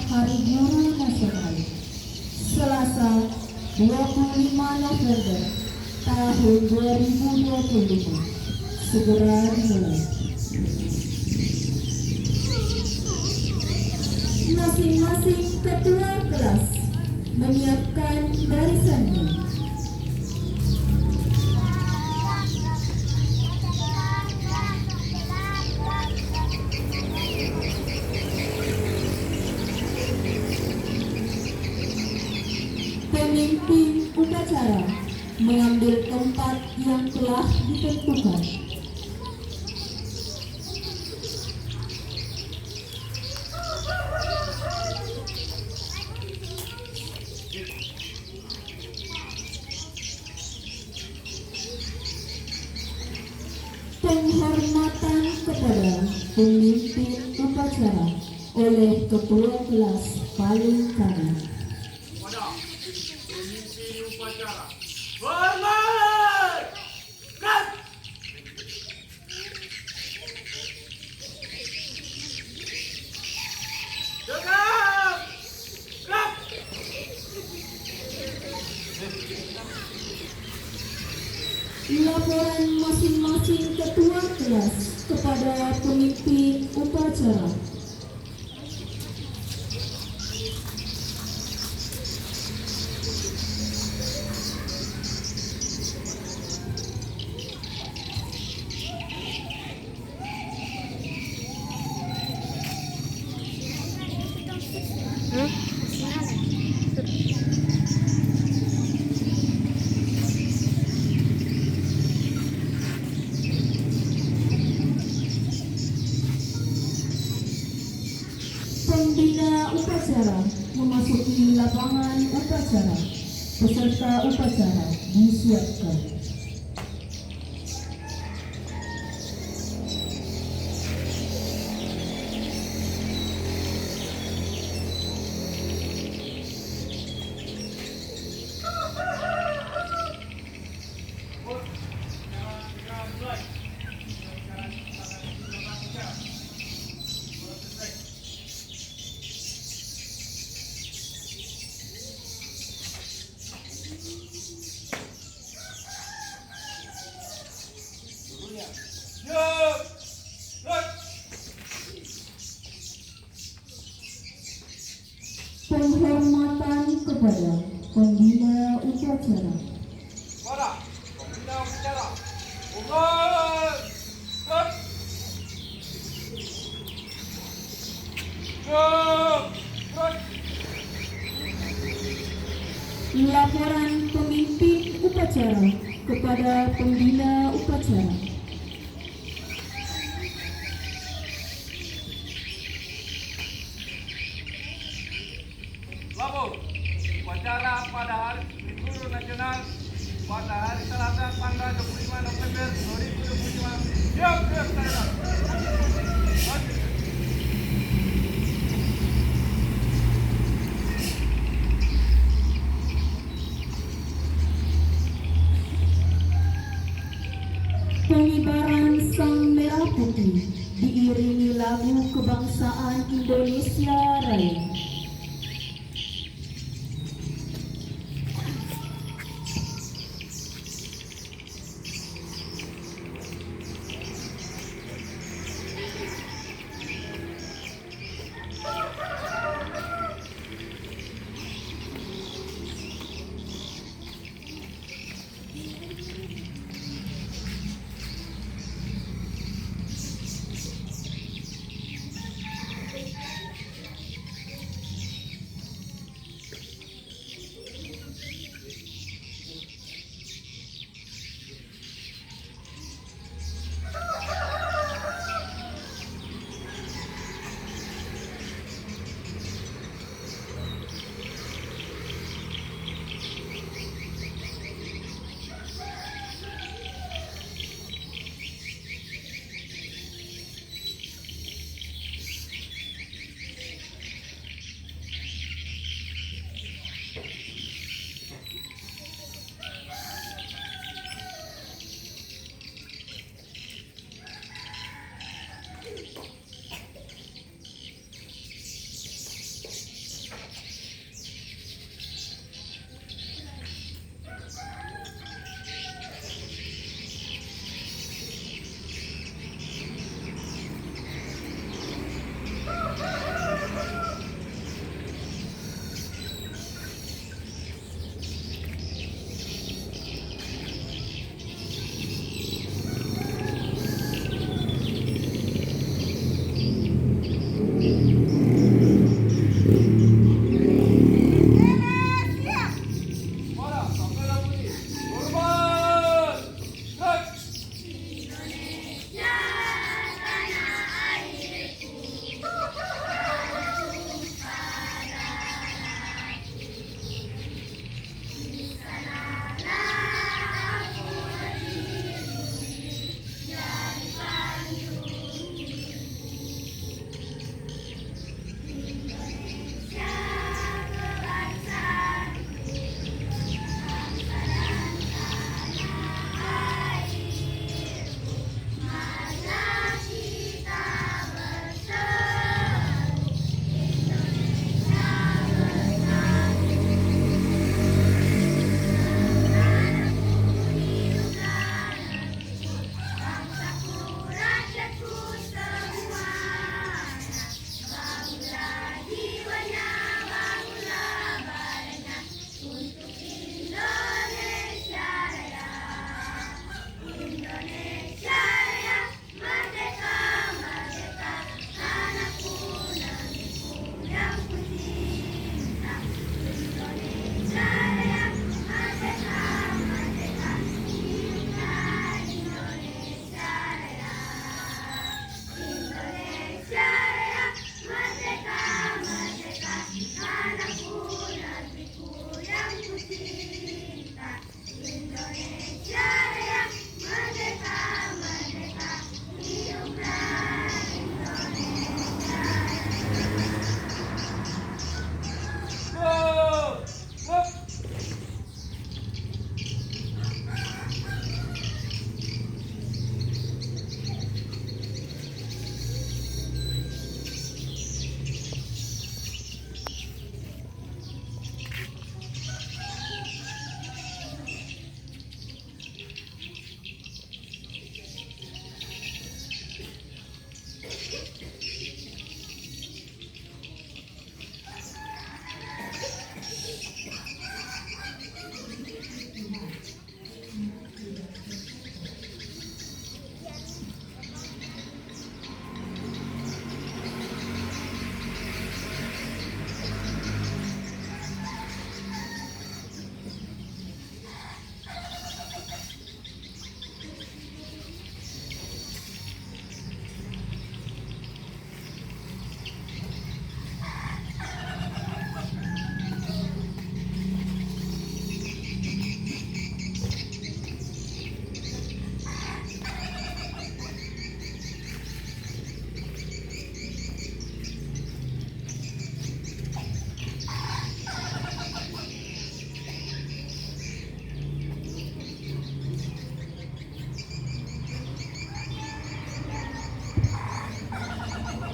Hari Guru Nasional Selasa 25 November tahun 2025 segera dimulai. Masing-masing ketua kelas menyiapkan barisannya. Pemimpin upacara mengambil tempat yang telah ditentukan. Penghormatan kepada pemimpin upacara oleh ketua kelas paling kanan. Pemimpin upacara hormat! Kat! Tegap! Kat! Laporan masing-masing ketua kelas kepada pemimpin upacara. Pembina upacara memasuki lapangan upacara. Peserta upacara disiapkan. Penghormatan kepada pembina upacara. Para pembina upacara hormat! Kat! Kat! Laporan pemimpin upacara kepada pembina upacara. Lapor upacara pada Hari Guru Nasional pada hari Selasa tanggal 25 November 2025. Siap, siap, Pengibaran Sang Merah Putih diiringi lagu kebangsaan Indonesia Raya.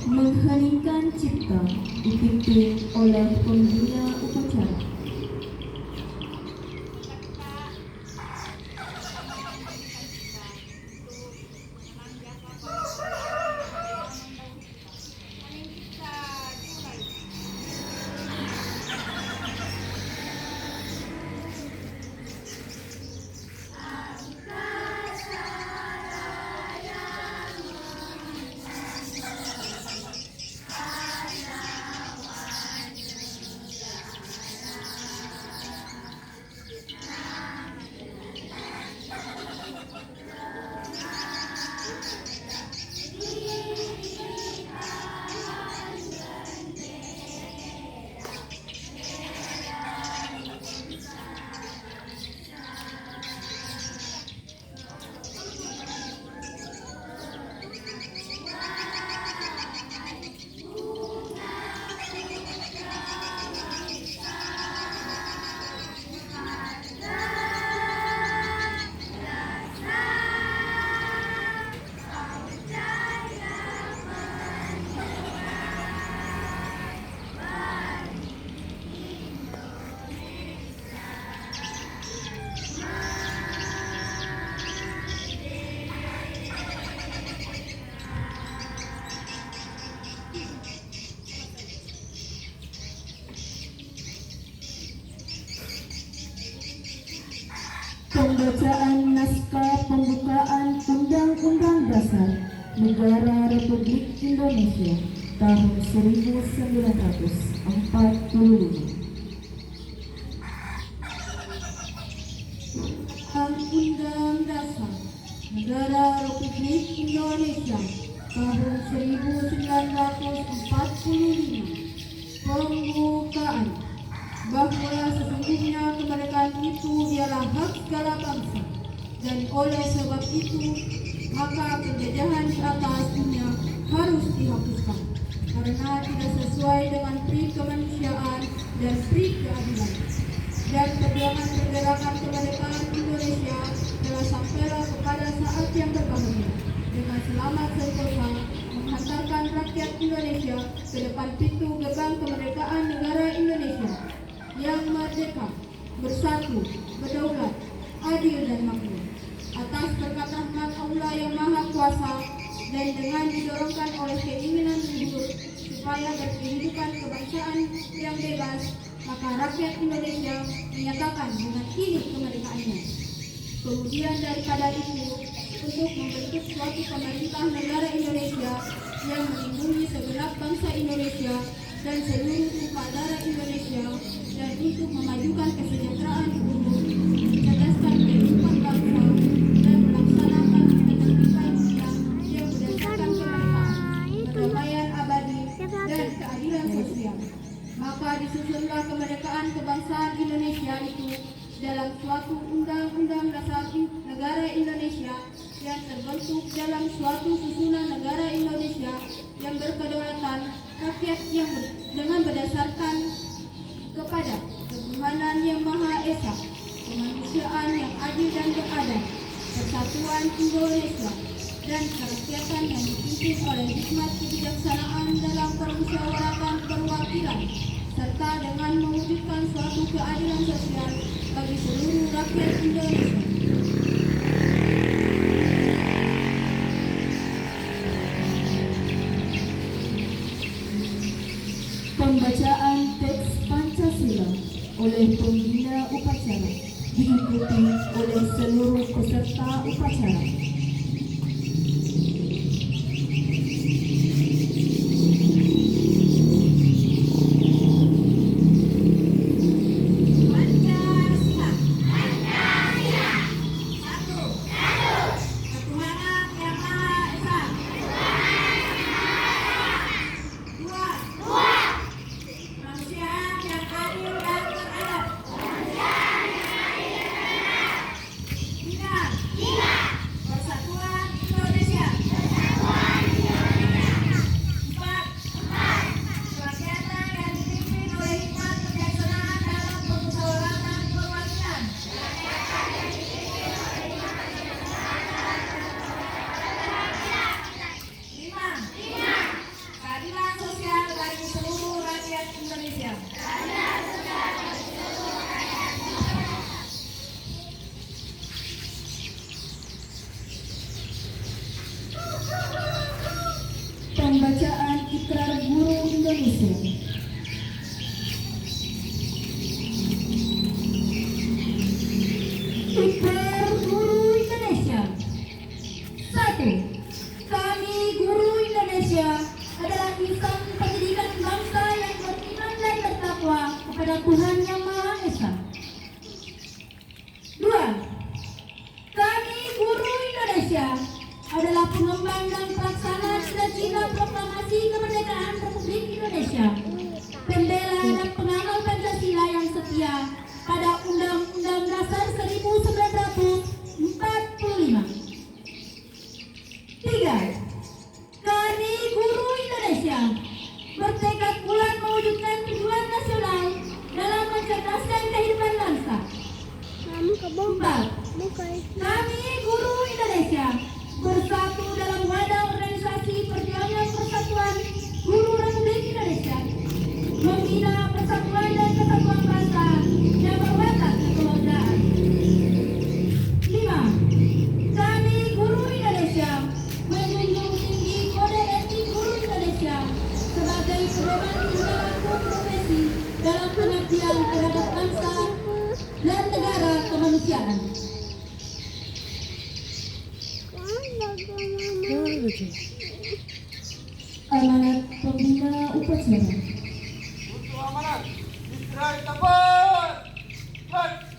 Mengheningkan cipta dipimpin oleh pembina upacara. Pembacaan naskah pembukaan Undang-Undang Dasar Negara Republik Indonesia tahun 1945. Undang-Undang Dasar Negara Republik Indonesia tahun 1945. Pembukaan. Bahwa sesungguhnya kemerdekaan itu ialah hak segala bangsa, dan oleh sebab itu maka penjajahan di atas dunia harus dihapuskan karena tidak sesuai dengan pri kemanusiaan dan pri keadilan. Dan perjuangan pergerakan kemerdekaan Indonesia telah sampailah kepada saat yang berbahagia dengan selamat sentosa menghantarkan rakyat Indonesia ke depan pintu gerbang kemerdekaan negara Indonesia yang merdeka, bersatu, berdaulat, adil dan makmur atas berkat rahmat Allah yang Maha Kuasa, dan dengan didorongkan oleh keinginan luhur supaya berkehidupan kebangsaan yang bebas, maka rakyat Indonesia menyatakan dengan ini kemerdekaannya. Kemudian daripada itu, untuk membentuk suatu pemerintah negara Indonesia yang melindungi segenap bangsa Indonesia dan seluruh tumpah darah Indonesia, dan untuk memajukan kesejahteraan umum, mencerdaskan kehidupan bangsa, dan melaksanakan ketertiban dunia yang berdasarkan kemerdekaan, perdamaian abadi, dan keadilan sosial. Maka disusunlah kemerdekaan kebangsaan Indonesia itu dalam suatu Undang-Undang Dasar Negara Indonesia yang terbentuk dalam suatu susunan negara Indonesia yang berkedaulatan rakyat yang dengan berdasarkan kepada ketuhanan yang Maha Esa, kemanusiaan yang adil dan beradab, persatuan Indonesia, dan kerakyatan yang dipimpin oleh hikmat kebijaksanaan dalam permusyawaratan perwakilan, serta dengan mewujudkan suatu keadilan sosial bagi seluruh rakyat Indonesia. Pembacaan teks Pancasila oleh pembina upacara diikuti oleh seluruh peserta upacara. Pembacaan Ikrar Guru Indonesia. Ikrar Guru Indonesia. 1. Kami Guru Indonesia adalah insan pendidikan bangsa yang beriman dan bertakwa kepada Tuhan Yang Maha Esa. 2. Kami Guru Indonesia adalah pengembang dan pelaksana cita-cita proklamasi kemerdekaan Republik Indonesia, pembela dan pengamal Pancasila yang setia pada Undang-Undang Dasar 1945. 3. Kami Guru Indonesia bertekad bulat mewujudkan tujuan nasional dalam mencerdaskan kehidupan bangsa. 4. Kami Guru Indonesia bersatu dalam wadah organisasi perjuangan persatuan Guru Republik Indonesia, membina persatuan dan kesatuan bangsa yang berwatak kekeluargaan. 5. Kami Guru Indonesia menjunjung tinggi kode etik Guru Indonesia sebagai pedoman perilaku profesi dalam pengabdian terhadap bangsa dan negara kemanusiaan. Amanat Pembina Upacara. Untuk amanat Israel Tabor. Baik.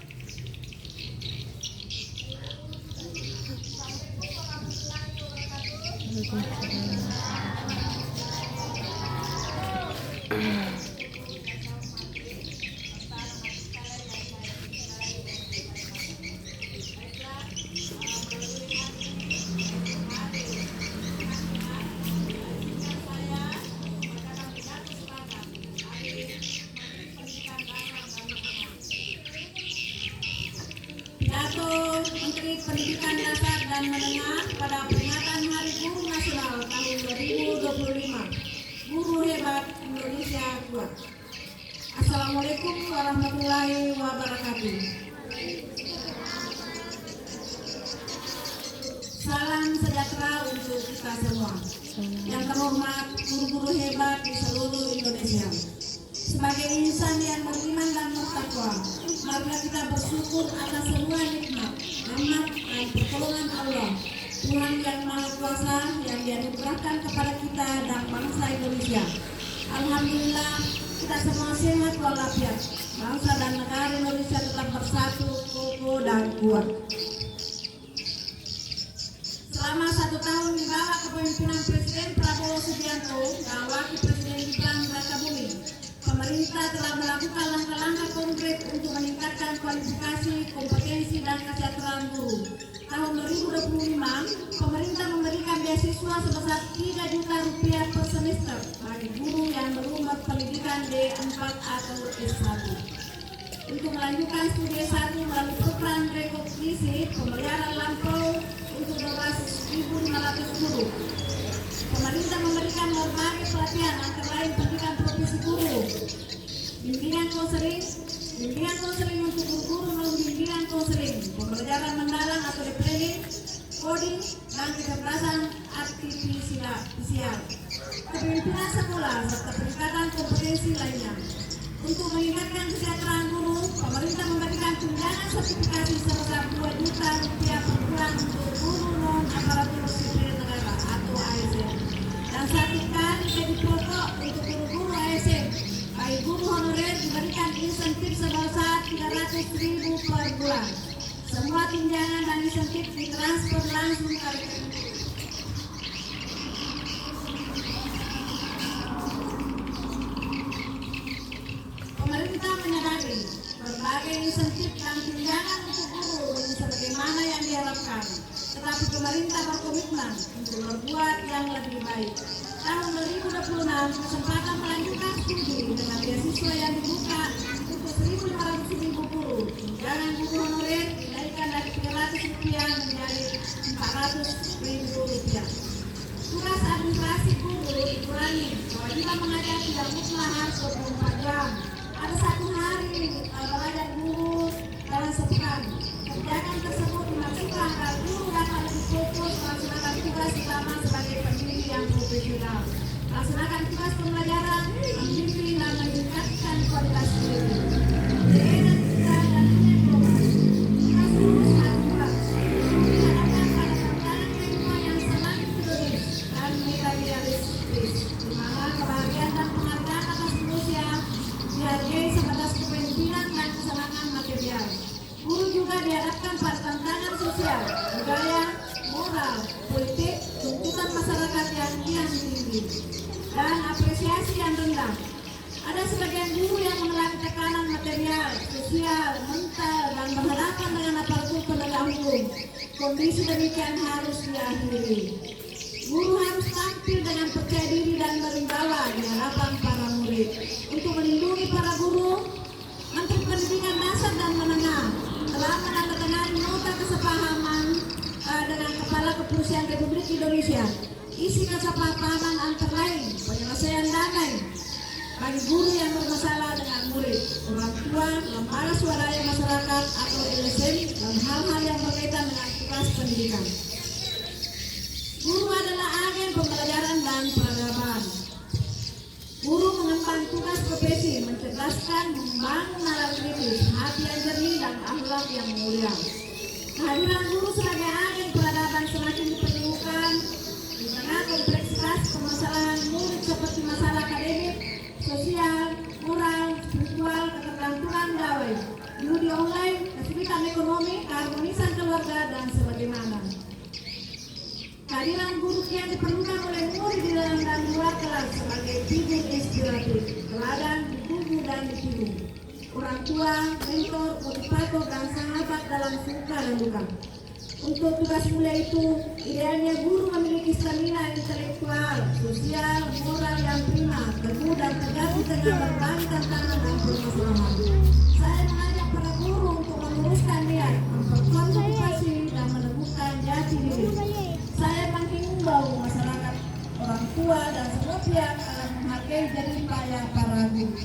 Pidato Menteri Pendidikan Dasar dan Menengah pada peringatan Hari Guru Nasional tahun 2025. Guru Hebat Indonesia Kuat. Assalamualaikum warahmatullahi wabarakatuh. Salam sejahtera untuk kita semua. Yang terhormat guru-guru hebat di seluruh Indonesia. Sebagai insan yang beriman dan bertakwa, marilah kita bersyukur atas semua nikmat, rahmat dan pertolongan Allah, Tuhan yang Maha Kuasa yang dianugerahkan kepada kita dan bangsa Indonesia. Alhamdulillah, kita semua sehat walafiat. Bangsa dan negara Indonesia tetap bersatu, kokoh dan kuat. Selama 1 tahun di bawah kepemimpinan Presiden Prabowo Subianto dan Wakil Presiden Gibran Rakabuming, pemerintah telah melakukan langkah-langkah konkret untuk meningkatkan kualifikasi, kompetensi, dan kesejahteraan guru. Tahun 2025, pemerintah memberikan beasiswa sebesar 3 juta rupiah per semester bagi guru yang berumur pendidikan D4 atau S1. Untuk melanjutkan studi S1 melalui program rekognisi pembayaran lampau untuk 12.500 guru. Pemerintah memberikan berbagai pelatihan antara lain pendidikan profesi guru, bimbingan konseling untuk guru-guru melalui bimbingan konseling, pembelajaran mendalang atau training, coding, dan kecerdasan artifisial, kepemimpinan sekolah, serta peningkatan kompetensi lainnya. Untuk meningkatkan kesejahteraan guru, pemerintah memberikan tunjangan sertifikasi sebesar 2 juta rupiah per bulan untuk guru non aparatur sipil negara atau ASN, dan 1 kali gaji pokok untuk guru-guru ASN. Bagi guru honorer diberikan insentif sebesar 300.000 per bulan. Semua tunjangan dan insentif ditransfer langsung ke pemerintah. Menyadari berbagai insentif dan tunjangan untuk guru belum sebagaimana yang diharapkan, tetapi pemerintah berkomitmen untuk berbuat yang lebih baik. Tahun 2026 kesempatan melanjutkan studi dengan beasiswa yang dibuka untuk 1.500.000 guru. Tunjangan guru honorer dinaikkan dari 300 rupiah menjadi 400.000 rupiah. Tugas administrasi guru dikurangi. Kewajiban mengajar tidak mutlak harus 24 jam. Ada 1 hari belajar guru dalam sepekan. Kebijakan tersebut dimaksudkan agar guru dapat lebih fokus melaksanakan tugas utama sebagai pendidik yang profesional. disiplin, dan apresiasi yang rendah. Ada sebagian guru yang mengalami tekanan material, sosial, mental, dan berhadapan dengan aparatur penegak hukum. Kondisi demikian harus diakhiri. Guru harus tampil dengan percaya diri dan berwibawa di hadapan para murid. Untuk melindungi para guru, Menteri Pendidikan Dasar dan Menengah telah menandatangani nota kesepahaman dengan Kepala Kepolisian Republik Indonesia. Isi kesepahaman antara lain penyelesaian damai bagi guru yang bermasalah dengan murid, orang tua, lembaga swadaya masyarakat atau LSM dan hal-hal yang berkaitan dengan tugas pendidikan. Guru adalah agen pembelajaran dan peradaban. Guru mengemban tugas profesi mencerdaskan, membangun nalar kritis, hati yang jernih dan akhlak yang mulia. Kehadiran guru sebagai agen peradaban semakin diperlukan di tengah kompleksitas permasalahan murid seperti masalah akademik, sosial, moral, spiritual, ketergantungan gawai, judi online, kesulitan ekonomi, keharmonisan keluarga, dan sebagaimana. Kehadiran guru yang diperlukan oleh murid di dalam dan luar kelas sebagai figur inspiratif, teladan, ditunggu dan ditiru. Orang tua, mentor, motivator, dan sahabat dalam suka dan duka. Untuk tugas mulia itu, idealnya guru memiliki stamina intelektual, sosial, moral yang prima, teguh dan tegas di tengah berbagai tantangan dan permasalahan. Saya mengajak para guru untuk meluruskan niat, memperkuat motivasi dan meneguhkan jati diri. Saya menghimbau masyarakat, orang tua dan semua pihak agar menghargai jerih payah para guru.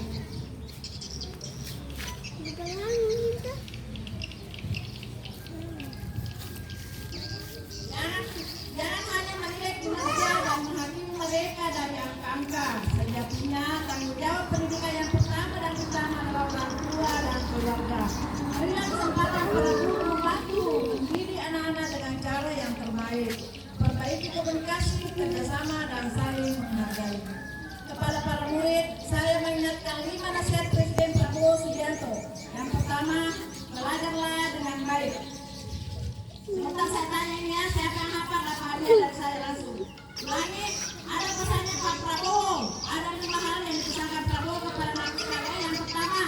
Jangan hanya menilai kinerja dan menghakimi mereka dari angka-angka. Sejatinya tanggung jawab pendidikan yang pertama dan utama adalah orang tua dan keluarga. Berilah kesempatan para guru membantu mendidik anak-anak dengan cara yang terbaik. Perbaiki komunikasi, kerjasama, dan saling menghargai. Kepada para murid, saya mengingatkan 5 nasihat Presiden Prabowo Subianto. Yang pertama, belajarlah dengan baik. Sebentar saya tanya ini ya, saya akan hafal apa hadiah dari saya langsung. Ulangi, ada pesannya Pak Prabowo. Ada 5 hal yang dipesankan Prabowo kepada anak sekalian. Yang pertama,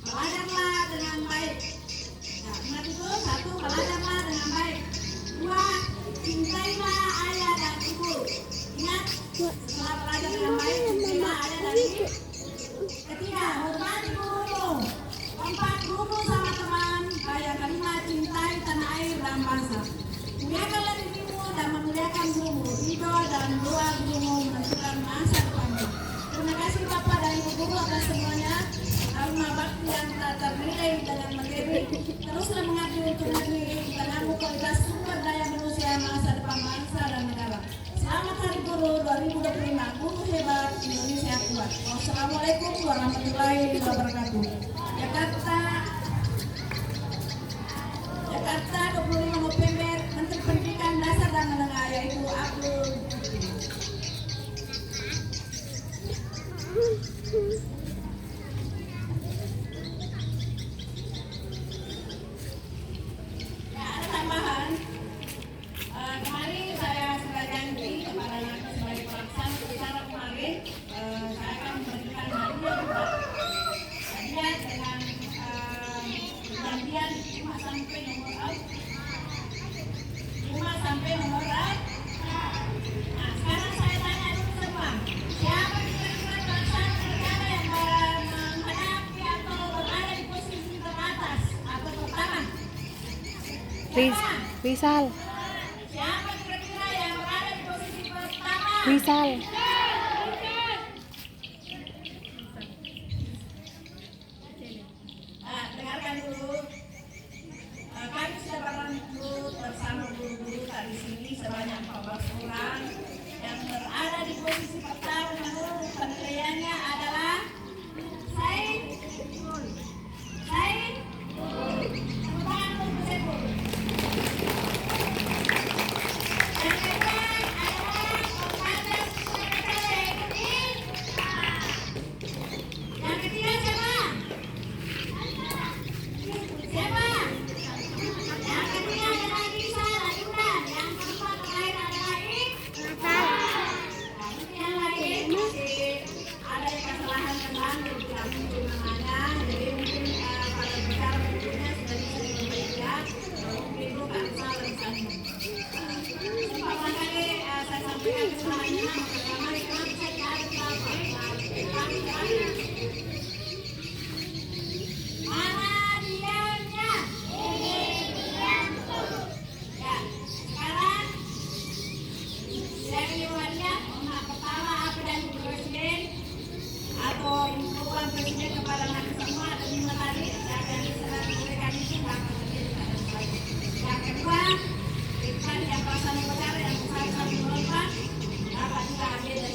belajarlah dengan baik. Nah, ingat itu, 1, belajarlah dengan baik. 2, cintailah ayah dan ibu. Ingat, setelah belajar dengan baik, cintailah ayah dan ibu. 3, hormati guru. 4, guru sama teman. Yang kelima, cintai tanah air dan bangsa. Muliakanlah dirimu dan memuliakan gurumu. Ridho dan doa gurumu menentukan masa depanmu. Terima kasih Bapak dan Ibu Guru atas semuanya. Alma bakti yang tak ternilai dengan mandiri. Teruslah mengabdi untuk negeri di tengahmu kualitas sumber daya manusia masa depan bangsa dan negara. Selamat Hari Guru 2025. Guru hebat, Indonesia kuat. Wassalamualaikum warahmatullahi wabarakatuh. Jakarta 25 November, Menteri Pendidikan Dasar dan Menengah, yaitu Abdul. Ya, ada tambahan. Kemarin saya sudah janji kepada yang sebagai pelaksana acara kemarin, saya akan memberikan hadiah juga. Hadiah dengan perjanjian 5 sampai nomor A. Nah, sekarang saya tanya dulu semua. Siapa kira-kira pelaksana negara yang menghadapi atau berada di posisi teratas atau pertama? Rizal. Siapa kira-kira yang berada di posisi pertama? Rizal. Dengarkan dulu. Kami sudah berangkut bersama guru-guru di sini sebanyak 14 orang yang berada di posisi pertama menurut penilaiannya adalah Said. Tepuk tangan untuk Saiful. Yang kedua adalah Komandan Mana diamnya? Ya, sekarang saya menyuruhnya pertama apa dan presiden atau imbauan presiden kepada mereka semua atau lima tadi saya akan diserahkan mekanisme langkah terjadi. Yang kedua, ikan yang pasang negara yang besar kami melakukan dapat juga hadir dari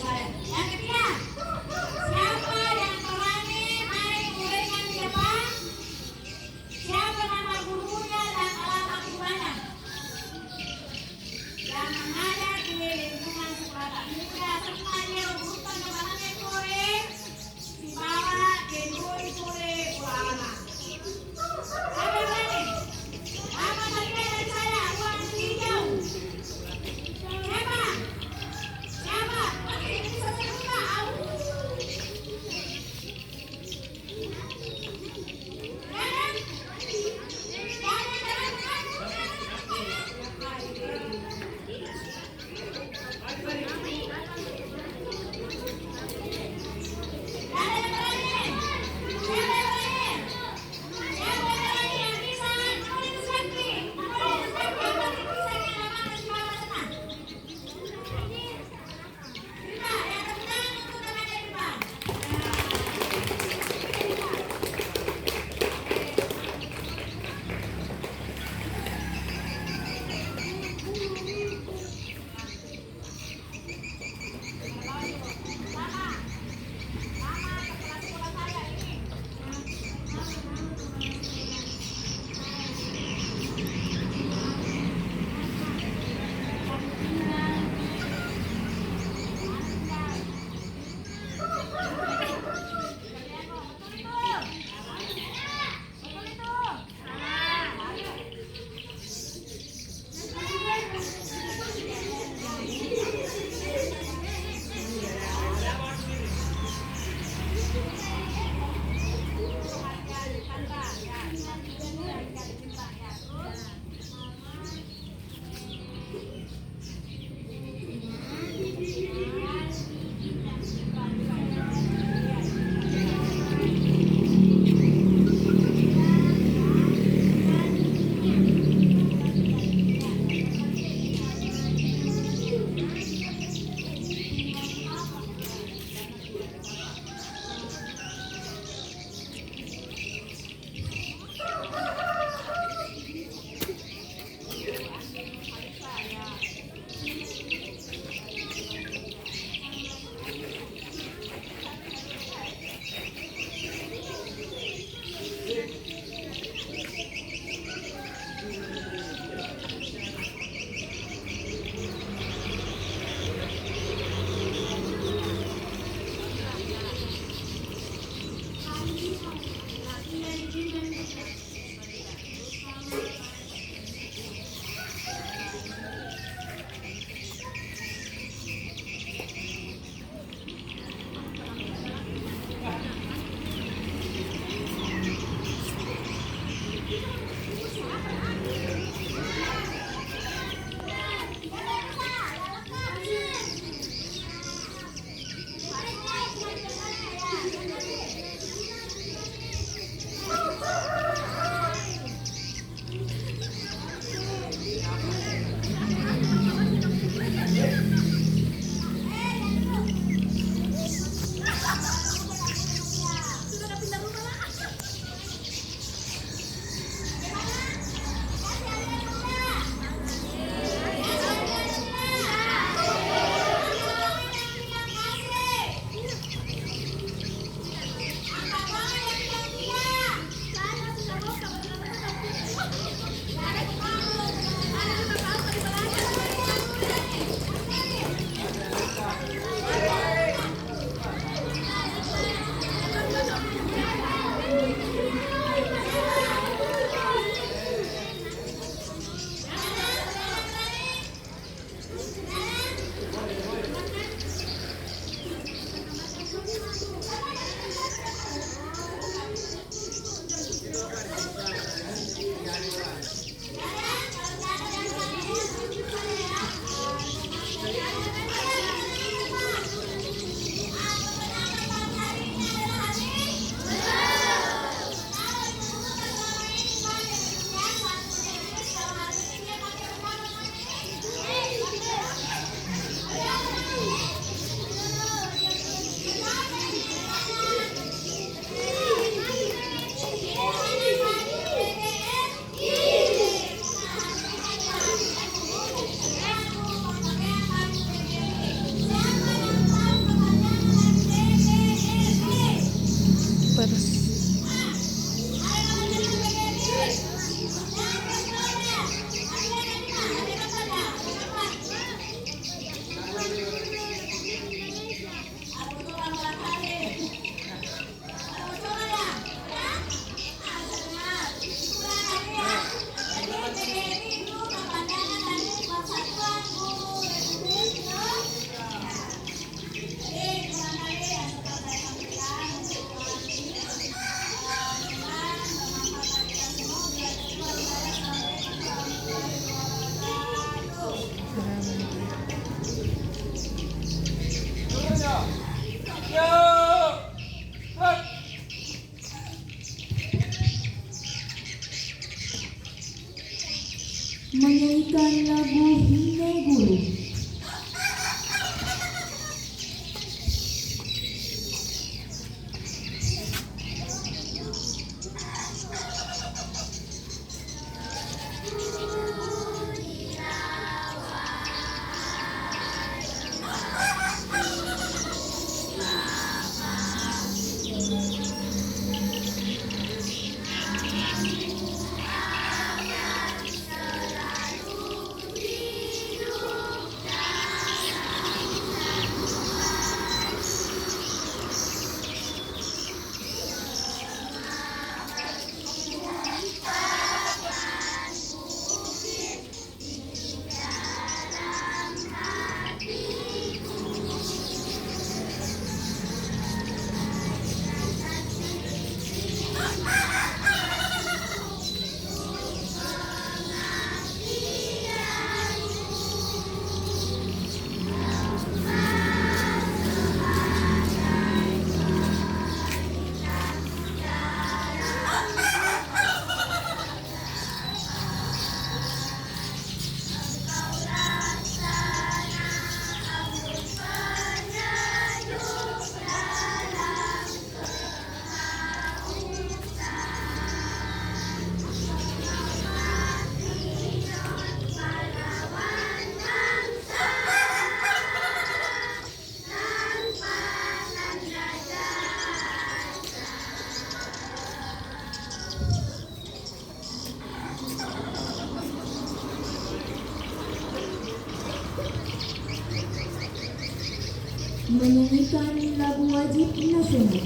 menyanyikan lagu wajib nasional.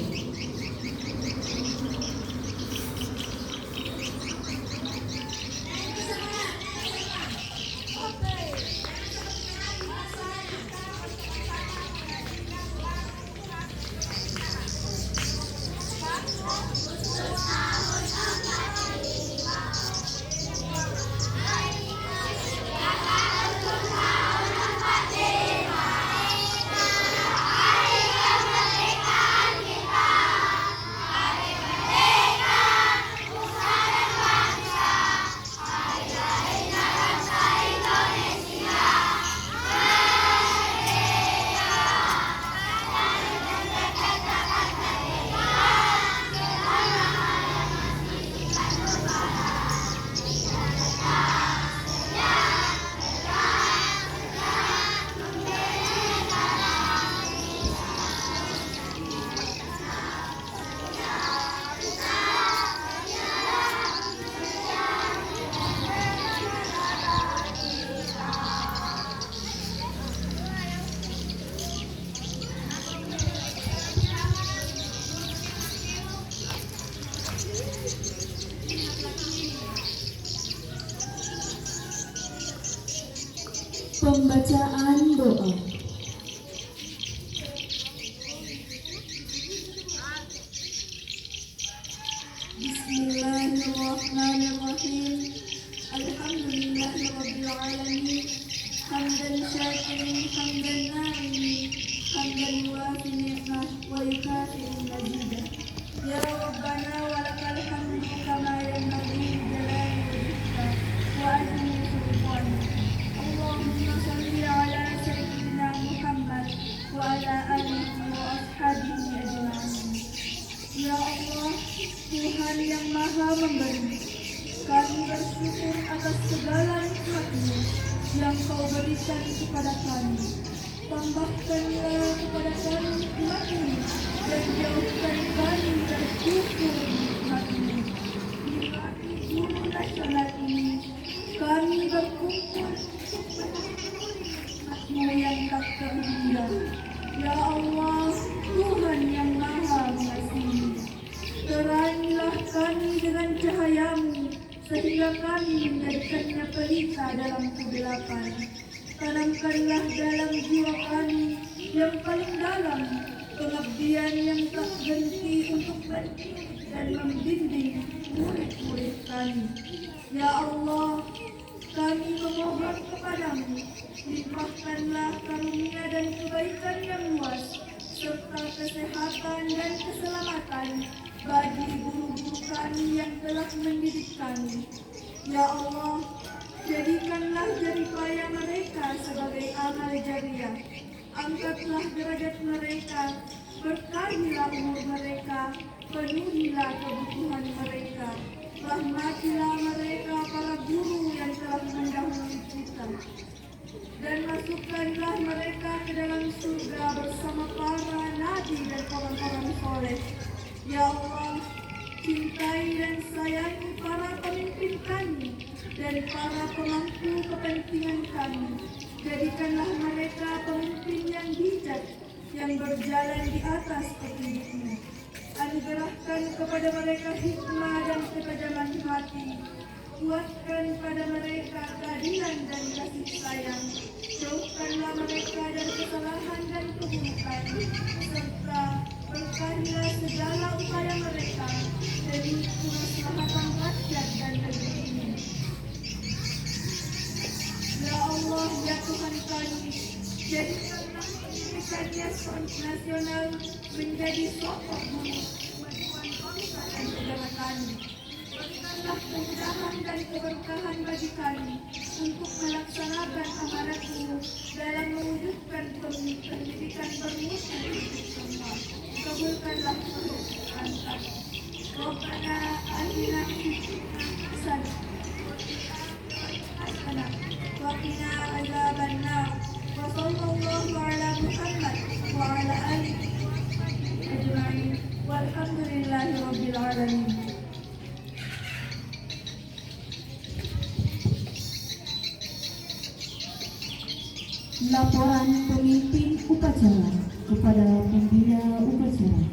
Pembacaan doa. Bismillahirrahmanirrahim. Alhamdulillahirabbil alamin. Hamdan syakirin, hamdan na'imin, hamdan yuafi ni'mah wa yukafi'u mazidah. Ya Rabbana walakal hamdu kama yanbaghi li jalali wajhika wa azimi sultanik. Allahumma salli ala sayyidina Muhammad wa ala alihi wa ashabihi ajma'in. Ya Allah, Tuhan yang Maha Memberi, kami bersyukur atas segala nikmat-Mu yang Kau berikan kepada kami. Tambahkanlah kepada kami nikmat-Mu dan jauhkan kami dari kufur nikmat-Mu. Di hari guru nasional ini, kami berkumpul nikmat-Mu yang tak terhingga. Ya Allah, Tuhan yang Maha Mengasihi, terangilah kami dengan cahaya-Mu sehingga kami menjadikannya pelita dalam kegelapan. Tanamkanlah dalam jiwa kami yang paling dalam pengabdian yang tak berhenti untuk mendidik dan membimbing murid-murid kami. Ya Allah, kami memohon kepadamu, limpahkanlah karunia dan kebaikan yang luas serta kesehatan dan keselamatan bagi guru-guru kami yang telah mendidik kami. Ya Allah, jadikanlah jeripaya mereka sebagai amal jariah. Angkatlah derajat mereka, berkahilah umur mereka, penuhilah kebutuhan mereka. Rahmatilah mereka para guru yang telah mendahului kita, dan masukkanlah mereka ke dalam surga bersama para nabi dan orang-orang soleh. Ya Allah, cintai dan sayangi para pemimpin kami dan para pemangku kepentingan kami. Jadikanlah mereka pemimpin yang bijak, yang berjalan di atas petunjuk-Mu. Anugerahkan kepada mereka hikmah dan ketajaman hati. Kuatkan pada mereka keadilan dan kasih sayang. Jauhkanlah mereka dari kesalahan dan keburukan, serta berkahilah segala upaya mereka demi kemaslahatan rakyat dan negeri ini. Ya Allah, ya Tuhan kami, jadikanlah pendidikan nasional menjadi sokong kemajuan bangsa dan negara kami. Berikanlah kemudahan dan keberkahan bagi kami untuk melaksanakan amanat-Mu dalam mewujudkan pendidikan bermutu untuk semua. Kabulkanlah permohonan kami. Rabbana atina fid dunya hasanah wa qina adzabannar. Wa sallallahu ala Muhammad wa ala alihi ajma'in. Walhamdulillahi rabbil alamin. Laporan pemimpin upacara kepada pembina upacara.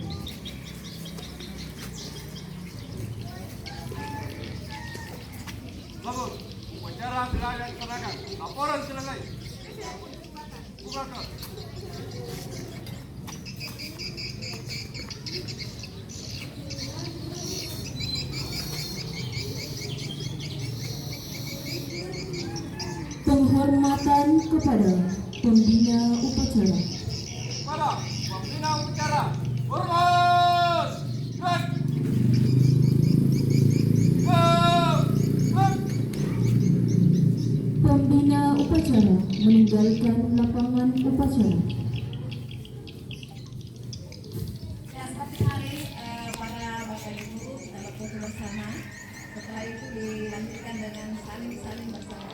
Labor, upacara telah dilaksanakan. Laporan selesai. Bukakan. Penghormatan kepada pembina upacara. Para pembina upacara, hormat. Gerak. Gerak. Pembina upacara meninggalkan lapangan upacara. Ya, seperti hari para Bapak Ibu kita berfoto bersama. Setelah itu dilanjutkan dengan saling bersama.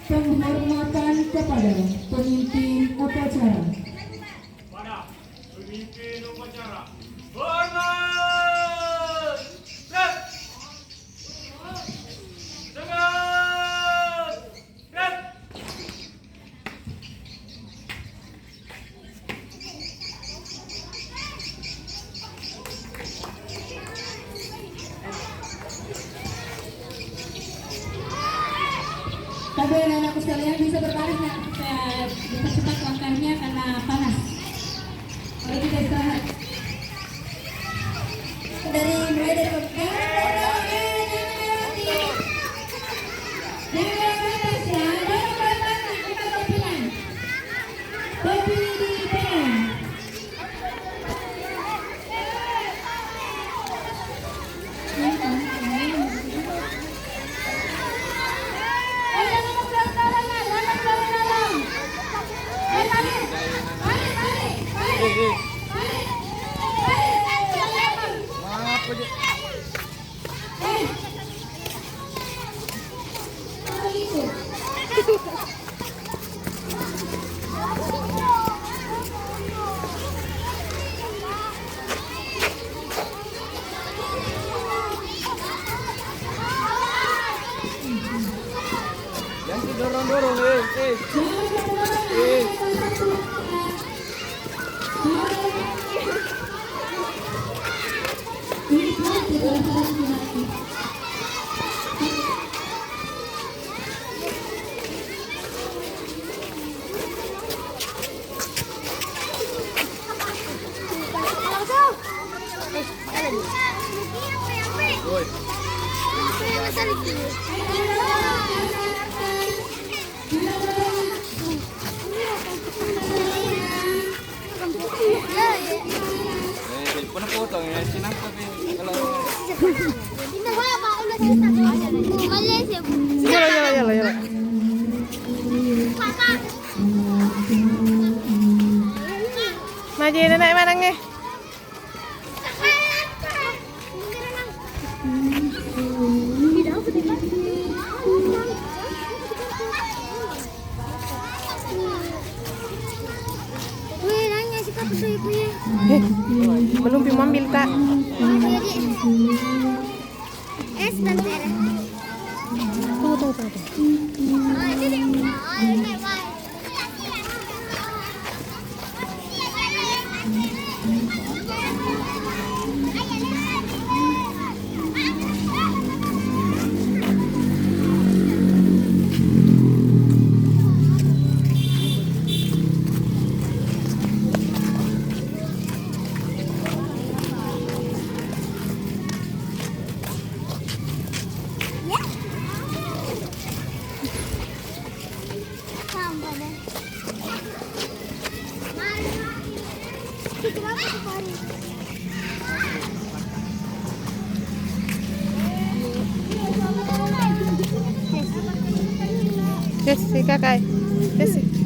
Penghormatan kepada pemimpin upacara. Pada pemimpin upacara, hormat. Gerak. Semangat. Gerak. Tapi anak-anakku sekalian bisa berbaris, nah, saya dipercepat langkahnya karena panas. Mari kita istirahat. Mulai dari Yang dorong-dorong, Pernah potong ya, Cina tapi kalau Yala. Maju na manang eh. Belum ambil tak? Tunggu. Yes, si kakak. Yes.